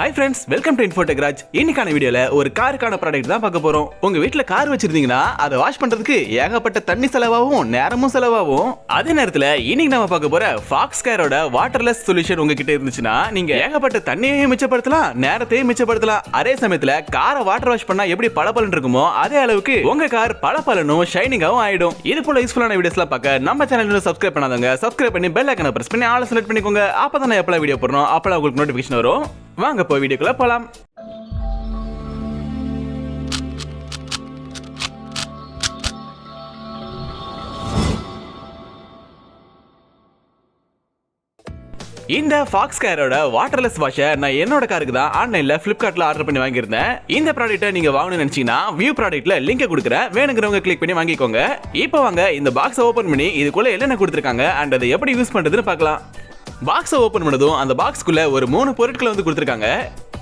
Hi friends, welcome to Infotech Garage. இன்னைக்கான வீடியோல ஒரு காருக்கான ப்ராடக்ட் தான் பார்க்க போறோம். உங்க வீட்ல கார் வச்சிருந்தீங்கன்னா அதை வாஷ் பண்றதுக்கு ஏகப்பட்ட தண்ணி செலவாகும், நேரமும் செலவாகும். அதே நேரத்துல இன்னைக்கு நாம பார்க்க போற Foxcareோட வாட்டர்லெஸ் சொல்யூஷன் உங்ககிட்ட இருந்துச்சுன்னா நீங்க ஏகப்பட்ட தண்ணியையும் மிச்சப்படுத்தலாம், நேரத்தையும் மிச்சப்படுத்தலாம். அதே சமயத்துல காரை வாட்டர் வாஷ் பண்ணா எப்படி பளபளன்னு இருக்குமோ அதே அளவுக்கு உங்க கார் பளபளனும் ஷைனிங்காவும் ஆயிடும். இது போல யூஸ்ஃபுல்லான வீடியோஸ்லாம் பார்க்க நம்ம சேனலை சப்ஸ்கிரைப் பண்ணாதவங்க சப்ஸ்கிரைப் பண்ணி பெல் ஐகானை பிரஸ் பண்ணி ஆல் செலக்ட் பண்ணிக்கோங்க. அப்பதான் நான் எப்பலாம் வீடியோ போடுறோம் அப்பலாம் உங்களுக்கு நோட்டிஃபிகேஷன் வரும். வாங்க போய் வீடியோக்குள்ள போலாம். இந்த Foxcareோட வாட்டர்லெஸ் வாஷர் நான் என்னோட காருக்கு தான் ஆன்லைன்ல Flipkartல ஆர்டர் பண்ணி வாங்கியிருந்தேன். இந்த ப்ராடக்ட்டை நீங்க வாங்கணும்னு நினைச்சீங்கன்னா வியூ ப்ராடக்ட்ல லிங்க் கொடுக்குறேன், வேணுங்கிறவங்க கிளிக் பண்ணி வாங்கிக்கோங்க. இப்போ வாங்க இந்த பாக்ஸை ஓபன் பண்ணி இதுக்குள்ள என்னென்ன கொடுத்துருக்காங்க அண்ட் அதை எப்படி யூஸ் பண்றதுன்னு பார்க்கலாம். பாக்ஸை ஓபன் பண்ணதும் அந்த பாக்ஸ்க்குள்ள ஒரு 3 பொருட்களை வந்து கொடுத்துருக்காங்க.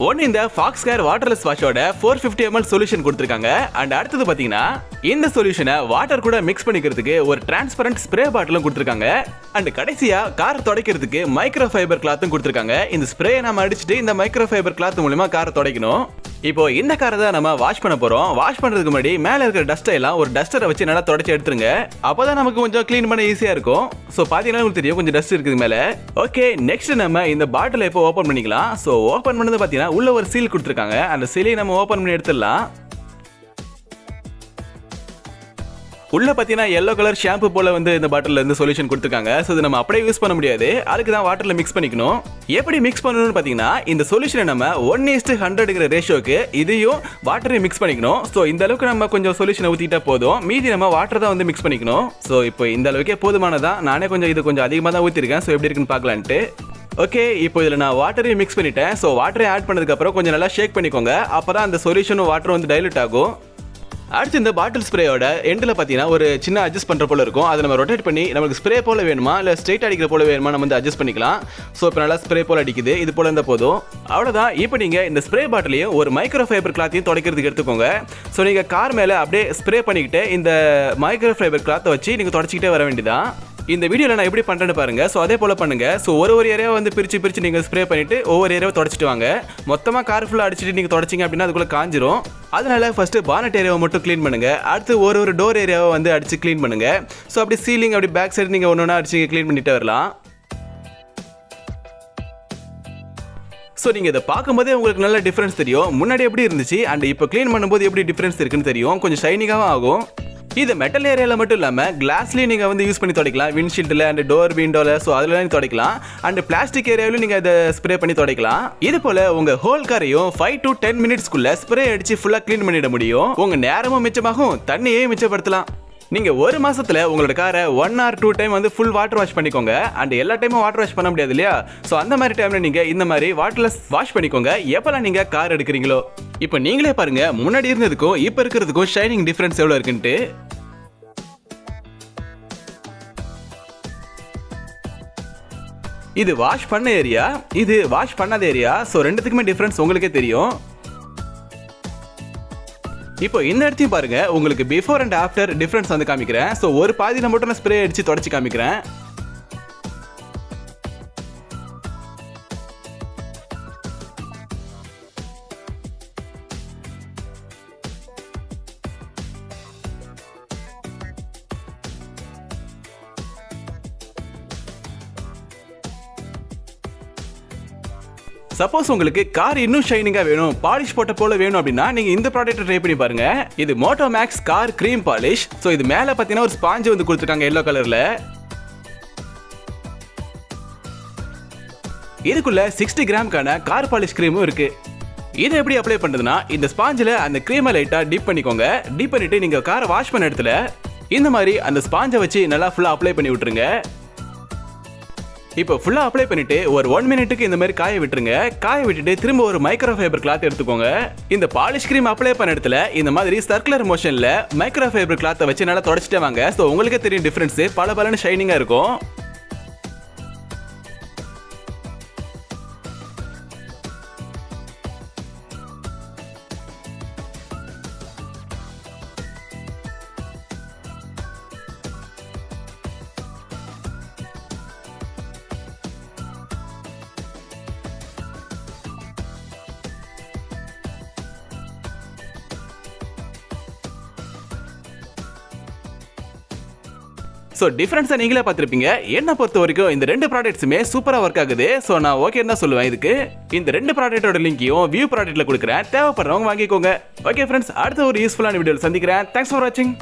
ஒன்னு இந்த Foxcare வாட்டர்லெஸ் வாஷோட 450 ml சொல்யூஷன் கொடுத்துருக்காங்க. அண்ட் அடுத்தது பாத்தீங்கன்னா இந்த சொல்யூஷனை வாட்டர் கூட மிக்ஸ் பண்ணிக்கிறதுக்கு ஒரு டிரான்ஸ்பரண்ட் ஸ்ப்ரே பாட்டிலும் கொடுத்துருக்காங்க. அண்ட் கடைசியா கார் துடைக்கிறதுக்கு மைக்ரோ ஃபைபர் கிளாத்தும் கொடுத்துருக்காங்க. இந்த ஸ்ப்ரேயை நம்ம அடிச்சுட்டு இந்த மைக்ரோ ஃபைபர் கிளாத் மூலமா காரை துடைக்கணும். இப்போ இந்த காரை தான் நம்ம வாஷ் பண்ண போறோம். வாஷ் பண்றதுக்கு முன்னாடி மேல இருக்கிற டஸ்ட் எல்லாம் ஒரு டஸ்டரை வச்சு நல்லா தொடச்சி எடுத்துருங்க. அப்பதான் நமக்கு கொஞ்சம் கிளீன் பண்ண ஈஸியா இருக்கும். சோ பாத்தீங்கன்னா உங்களுக்கு தெரியும் கொஞ்சம் டஸ்ட் இருக்குது மேல. ஓகே, நெக்ஸ்ட் நம்ம இந்த பாட்டிலை இப்போ ஓபன் பண்ணிக்கலாம். சோ ஓபன் பண்ணது பாத்தீங்கன்னா உள்ள ஒரு சீல் கொடுத்துருக்காங்க. அந்த சீலை நம்ம ஓபன் பண்ணி எடுத்துடலாம். உள்ள பாத்தீங்கன்னா yellow கலர் ஷாம்பு போல வந்து இந்த பாட்டில்ல இருந்து சொல்யூஷன் கொடுத்துருக்காங்க. சோ இது நம்ம அப்படியே யூஸ் பண்ண முடியாது, அதுக்கு தான் வாட்டர்ல மிக்ஸ் பண்ணிக்கணும். எப்படி மிக்ஸ் பண்ணணும்னு பாத்தீங்கன்னா இந்த சொல்யூஷனை நம்ம 1:100 ரேஷியோக்கு இதையும் வாட்டரையும் மிக்ஸ் பண்ணிக்கணும். சோ இந்த அளவுக்கு நம்ம கொஞ்சம் சொல்யூஷனை ஊத்திட்டா போதும், மீதி நம்ம வாட்டர் தான் வந்து மிக்ஸ் பண்ணிக்கணும். சோ இப்போ இந்த அளவுக்கே போதுமானதான். நானே இது கொஞ்சம் அதிகமாக தான் ஊத்திருக்கேன். சோ எப்படி இருக்குன்னு பார்க்கலான்ட்டு. ஓகே, இப்போ இதில் நான் வாட்டரையும் மிக்ஸ் பண்ணிட்டேன். ஸோ வாட்டரை ஆட் பண்ணதுக்கு அப்புறம் கொஞ்சம் நல்லா ஷேக் பண்ணிக்கோங்க. அப்பதான் அந்த சொல்யூஷனும் வாட்டரும் வந்து டைலூட் ஆகும். அடுத்து இந்த பாட்டில் ஸ்ப்ரேயோட எண்டில் பார்த்தீங்கன்னா ஒரு சின்ன அட்ஜஸ்ட் பண்ணுற போல இருக்கும். அதை நம்ம ரொட்டேட் பண்ணி நமக்கு ஸ்ப்ரே போல வேணுமா இல்லை ஸ்ட்ரெயிட் அடிக்கிற போல வேணுமா நம்ம வந்து அட்ஜஸ்ட் பண்ணிக்கலாம். ஸோ இப்போ நல்லா ஸ்ப்ரே போல அடிக்குது, இது போல இருந்தால் போதும். அவ்வளோதான். இப்போ நீங்கள் இந்த ஸ்ப்ரே பாட்டிலையும் ஒரு மைக்ரோ ஃபைபர் கிளாத்தையும் துடைக்கிறதுக்கு எடுத்துக்கோங்க. ஸோ நீங்கள் கார் மேலே அப்படியே ஸ்ப்ரே பண்ணிக்கிட்டு இந்த மைக்ரோ ஃபைபர் கிளாத்தை வச்சு நீங்கள் தொடச்சிக்கிட்டே வர வேண்டியதான். இந்த வீடியோவில் நான் எப்படி பண்ணுறேன்னு பாருங்க. ஸோ அதே போல் பண்ணுங்க. ஸோ ஒரு ஏரியாவை வந்து பிரித்து நீங்கள் ஸ்ப்ரே பண்ணிட்டு ஒவ்வொரு ஏரியாவை தொடச்சிட்டு வாங்க. மொத்தமாக கார் ஃபுல்லாக அடிச்சுட்டு நீங்கள் தொடச்சிங்க அப்படின்னா அதுக்குள்ளே காஞ்சிரும். அதனால ஃபர்ஸ்ட் பானட் ஏரியாவை மட்டும் க்ளீன் பண்ணுங்க. அடுத்து ஒரு டோர் ஏரியாவை வந்து அடிச்சு க்ளீன் பண்ணுங்க. ஸோ அப்படி சீலிங் அப்படி பேக் சைடு நீங்கள் ஒன்று அடிச்சு க்ளீன் பண்ணிட்டு வரலாம். ஸோ நீங்கள் இதை பார்க்கும்போதே உங்களுக்கு நல்ல டிஃப்ரென்ஸ் தெரியும். முன்னாடி எப்படி இருந்துச்சு அண்ட் இப்போ க்ளீன் பண்ணும்போது எப்படி டிஃப்ரென்ஸ் இருக்குன்னு தெரியும். கொஞ்சம் ஷைனிங்காகவும் ஆகும். இது மெட்டல் ஏரியால மட்டும் இல்லாம கிளாஸ்லயும் நீங்க வந்து யூஸ் பண்ணி துடைக்கலாம். விண்ட்ஷீல்ட்ல அண்ட் டோர் விண்டோல சோ அதுல துடைக்கலாம். அண்ட் பிளாஸ்டிக் ஏரியாவிலும் நீங்க இதை ஸ்ப்ரே பண்ணி துடைக்கலாம். இது போல உங்க ஹோல் காரையும் 5 to 10 மினிட்ஸ்க்குள்ள ஸ்ப்ரே அடிச்சு ஃபுல்லா க்ளீன் பண்ணிட முடியும். உங்க நேரமும் மிச்சமாகும், தண்ணியே மிச்சப்படுத்தலாம். நீங்க ஒரு மாசத்துல உங்களோட காரை 1 or 2 டைம் வந்து ஃபுல் வாட்டர் வாஷ் பண்ணிக்கோங்க. அண்ட் எல்லா டைமும் வாட்டர் வாஷ் பண்ண முடியாது இல்லையா? சோ அந்த மாதிரி டைம்ல நீங்க இந்த மாதிரி வாட்டர்லெஸ் வாஷ் பண்ணிக்கோங்க எப்பலாம் நீங்க கார் எடுக்கிறீங்களோ. இப்போ நீங்களே பாருங்க முன்னாடி இருந்ததுக்கும் இப்போ இருக்கிறதுக்கும் ஷைனிங் டிஃபரன்ஸ் எவ்வளவு இருக்குன்ட்டு. இது வாஷ் பண்ண ஏரியா, இது வாஷ் பண்ணாத ஏரியா. சோ ரெண்டுத்துக்குமே டிஃபரன்ஸ் உங்களுக்கே தெரியும். இப்போ இந்த இடத்தையும் பாருங்க, உங்களுக்கு பிஃபோர் அண்ட் ஆஃப்டர் டிஃபரன்ஸ் வந்து காமிக்கிறேன். சோ ஒரு பாதியில மட்டும் நான் ஸ்ப்ரே அடிச்சு தொடச்சி காமிக்கிறேன். சப்போஸ் உங்களுக்கு கார் இன்னும் ஷைனிங்கா வேணும், பாலிஷ் போட்ட போல வேணும் அப்படின்னா நீங்க இந்த ப்ராடக்ட் ட்ரை பண்ணி பாருங்க. இது மோட்டோமேக்ஸ் கார் கிரீம் பாலிஷ். சோ இது மேல பாத்தீங்கன்னா ஒரு ஸ்பாஞ்ச் வந்து கொடுத்துருக்காங்க yellow கலர்ல. இதுக்குள்ள 60 கிராம்கான கார் பாலிஷ் கிரீமும் இருக்கு. இதை எப்படி அப்ளை பண்றதுன்னா இந்த ஸ்பாஞ்சில் அந்த கிரீமை லைட்டா டிப் பண்ணிக்கோங்க. டிப் பண்ணிட்டு நீங்க காரை வாஷ் பண்ண இடத்துல இந்த மாதிரி அந்த ஸ்பாஞ்சை வச்சு நல்லா ஃபுல்லா அப்ளை பண்ணி விட்டுருங்க. இப்போ ஃபுல்லா அப்ளை பண்ணிட்டு ஒரு 1 மினிட்டுக்கு இந்த மாதிரி காய விட்டுருங்க. காய விட்டுட்டு திரும்ப ஒரு மைக்ரோ ஃபைபர் கிளாத் எடுத்துக்கோங்க. இந்த பாலிஷ் கிரீம் அப்ளை பண்ண இடத்துல இந்த மாதிரி சர்க்குலர் மோஷன்ல மைக்ரோ ஃபைபர் கிளாத்தை வச்சு நல்லா தொடச்சிட்டே வாங்க. ஸோ உங்களுக்கே தெரியும் டிஃபரன்ஸ், பளபளன்னு ஷைனிங்கா இருக்கும். ஸோ டிஃபரன்ஸை நீங்களே பார்த்துருப்பீங்க. என்ன பொறுத்த வரைக்கும் இந்த ரெண்டு ப்ராடக்ட்ஸுமே சூப்பராக ஒர்க் ஆகுது. ஸோ நான் ஓகே தான் சொல்லுவேன். இதுக்கு இந்த ரெண்டு ப்ராடக்ட்டோட லிங்கையும் வியூ ப்ராடக்ட்ல கொடுக்குறேன், தேவைப்படுறவங்க வாங்கிக்கோங்க. ஓகே ஃப்ரெண்ட்ஸ், அடுத்த ஒரு யூஸ்ஃபுல்லான வீடியோவில் சந்திக்கிறேன். தேங்க்ஸ் ஃபார் வாட்சிங்.